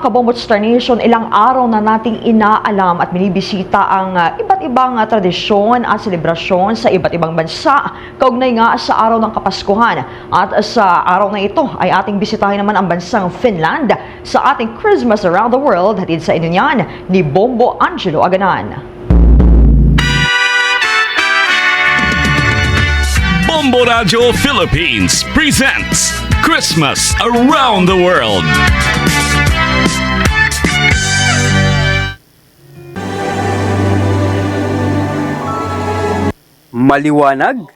Kabombo Star Nation, ilang araw na nating inaalam at binibisita ang iba't ibang tradisyon at selebrasyon sa iba't ibang bansa. Kaugnay nga sa araw ng Kapaskuhan. At sa araw na ito ay ating bisitahin naman ang bansang Finland sa ating Christmas Around the World. Hatid sa inyo niyan ni Bombo Angelo Aganan. Bombo Radio Philippines presents Christmas Around the World. Maliwanag,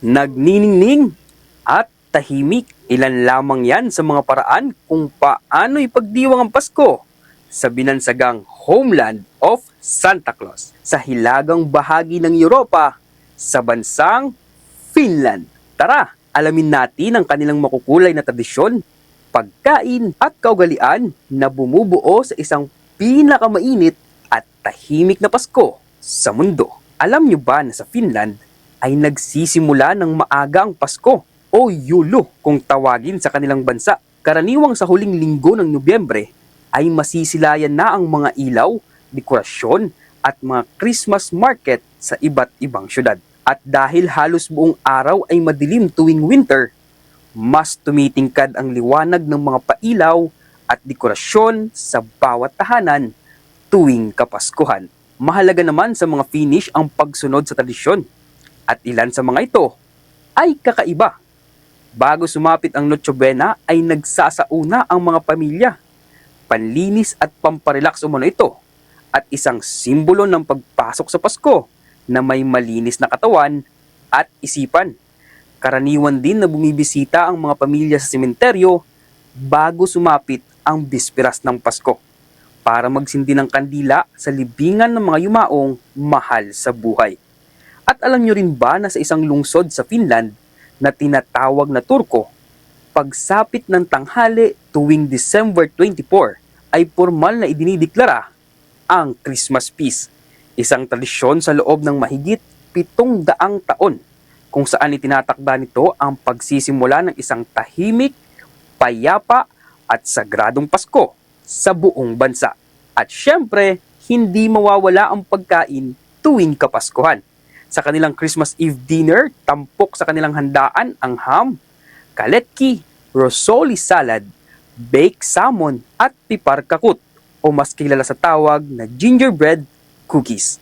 nagniningning, at tahimik. Ilan lamang yan sa mga paraan kung paano ipagdiwang ang Pasko sa binansagang homeland of Santa Claus sa hilagang bahagi ng Europa sa bansang Finland. Tara, alamin natin ang kanilang makukulay na tradisyon, pagkain at kaugalian na bumubuo sa isang pinakamainit at tahimik na Pasko sa mundo. Alam nyo ba na sa Finland ay nagsisimula ng maaga ang Pasko o Yule kung tawagin sa kanilang bansa. Karaniwang sa huling linggo ng Nobyembre ay masisilayan na ang mga ilaw, dekorasyon at mga Christmas market sa iba't ibang syudad. At dahil halos buong araw ay madilim tuwing winter, mas tumitingkad ang liwanag ng mga pailaw at dekorasyon sa bawat tahanan tuwing Kapaskuhan. Mahalaga naman sa mga Finnish ang pagsunod sa tradisyon at ilan sa mga ito ay kakaiba. Bago sumapit ang Noche Buena ay nagsasauna ang mga pamilya. Panlinis at pamparelax umano ito at isang simbolo ng pagpasok sa Pasko na may malinis na katawan at isipan. Karaniwan din na bumibisita ang mga pamilya sa sementeryo bago sumapit ang bisperas ng Pasko para magsindi ng kandila sa libingan ng mga yumaong mahal sa buhay. At alam nyo rin ba na sa isang lungsod sa Finland na tinatawag na Turku, pagsapit ng tanghali tuwing December 24 ay formal na idinideklara ang Christmas Feast, isang tradisyon sa loob ng mahigit 700 taon kung saan itinatakda nito ang pagsisimula ng isang tahimik, payapa at sagradong Pasko sa buong bansa. At syempre, hindi mawawala ang pagkain tuwing Kapaskuhan. Sa kanilang Christmas Eve dinner, tampok sa kanilang handaan ang ham, kaletki, rosoli salad, baked salmon at pipar kakut o mas kilala sa tawag na gingerbread cookies.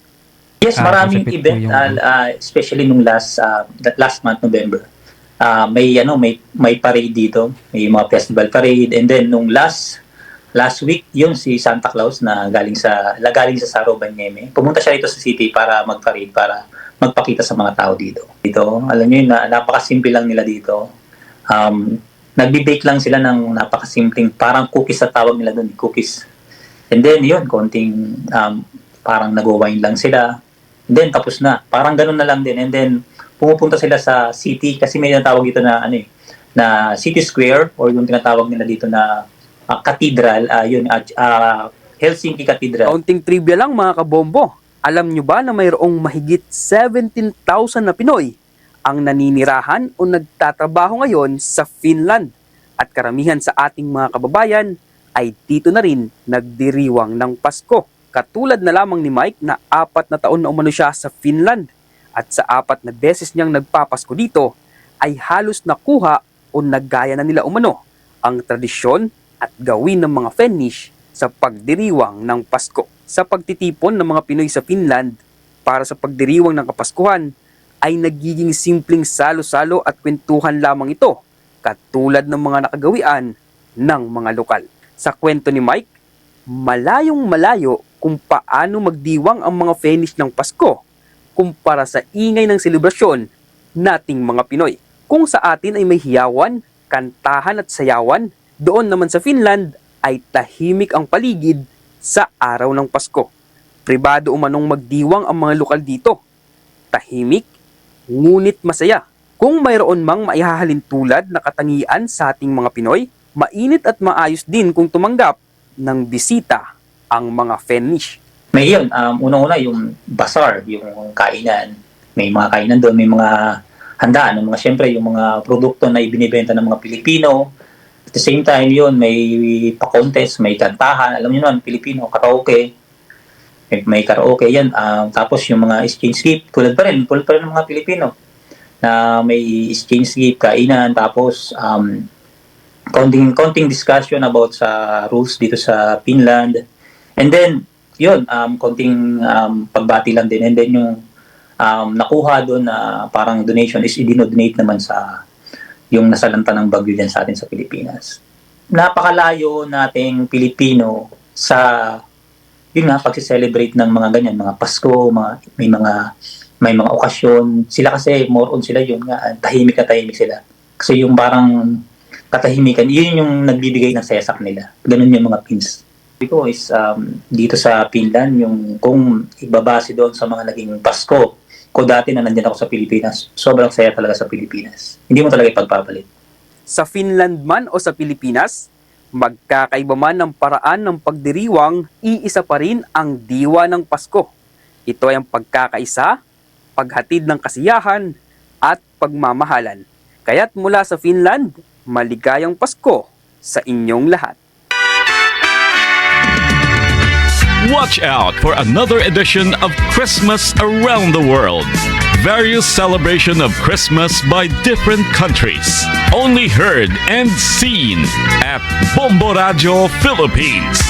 Yes, maraming Kasapit po event, yung- especially nung last month, November. May parade dito, may mga festival parade, and then nung last week, yung si Santa Claus na galing sa Sarobanyeme. Pumunta siya dito sa city para mag-parade, para magpakita sa mga tao dito. Dito, alam niyo yun, napakasimple lang nila dito. Nagbe-bake lang sila ng napakasimpleng, parang cookies sa tawag nila doon, cookies. And then yun, konting parang nag-wine lang sila. And then tapos na. Parang ganun na lang din. And then pumupunta sila sa city kasi may tinatawag dito na na City Square or yung tinatawag nila dito na cathedral, Helsinki Cathedral. Kaunting trivia lang mga kabombo. Alam nyo ba na mayroong mahigit 17,000 na Pinoy ang naninirahan o nagtatrabaho ngayon sa Finland? At karamihan sa ating mga kababayan ay dito na rin nagdiriwang ng Pasko. Katulad na lamang ni Mike na 4 na taon na umano siya sa Finland at sa 4 na beses niyang nagpapasko dito ay halos nakuha o naggaya na nila umano ang tradisyon at gawin ng mga Finnish sa pagdiriwang ng Pasko. Sa pagtitipon ng mga Pinoy sa Finland para sa pagdiriwang ng Kapaskuhan ay nagiging simpleng salo-salo at kwentuhan lamang ito katulad ng mga nakagawian ng mga lokal. Sa kwento ni Mike, malayong malayo kung paano magdiwang ang mga Finnish ng Pasko kumpara sa ingay ng selebrasyon nating mga Pinoy. Kung sa atin ay may hiyawan, kantahan at sayawan, doon naman sa Finland ay tahimik ang paligid sa araw ng Pasko. Pribado umanong magdiwang ang mga lokal dito. Tahimik, ngunit masaya. Kung mayroon mang maihahalin tulad na katangian sa ating mga Pinoy, mainit at maayos din kung tumanggap ng bisita ang mga Finnish. May yun, unang-una yung bazaar, yung kainan. May mga kainan doon, may mga handaan, syempre yung mga produkto na ibinibenta ng mga Pilipino At the same time, yun, may pa-contest, may kantahan, alam niyo naman, Pilipino, karaoke, may karaoke yan. Tapos yung mga exchange gift, tulad pa rin ng mga Pilipino na may exchange gift, kainan, tapos konting discussion about sa rules dito sa Finland. And then, yun, konting pagbati lang din. And then yung nakuha doon na parang donation is i-donate naman sa yung nasalanta ng bagyo dyan sa atin sa Pilipinas. Napakalayo nating Pilipino sa yun nga, pag-celebrate ng mga ganyan, mga Pasko, may mga okasyon. Sila kasi, more on sila yun nga, tahimik na tahimik sila. Kasi yung parang katahimikan, yun yung nagbibigay ng saya sa kanila. Ganun yung mga pins. Ko is dito sa Finland, yung kung ibabase doon sa mga naging Pasko, ko dati na nandiyan ako sa Pilipinas, sobrang saya talaga sa Pilipinas. Hindi mo talaga ipagpapalit. Sa Finland man o sa Pilipinas, magkakaiba man ng paraan ng pagdiriwang, iisa pa rin ang diwa ng Pasko. Ito ay ang pagkakaisa, paghatid ng kasiyahan, at pagmamahalan. Kaya't mula sa Finland, maligayang Pasko sa inyong lahat. Watch out for another edition of Christmas Around the World. Various celebration of Christmas by different countries. Only heard and seen at Bombo Radio Philippines.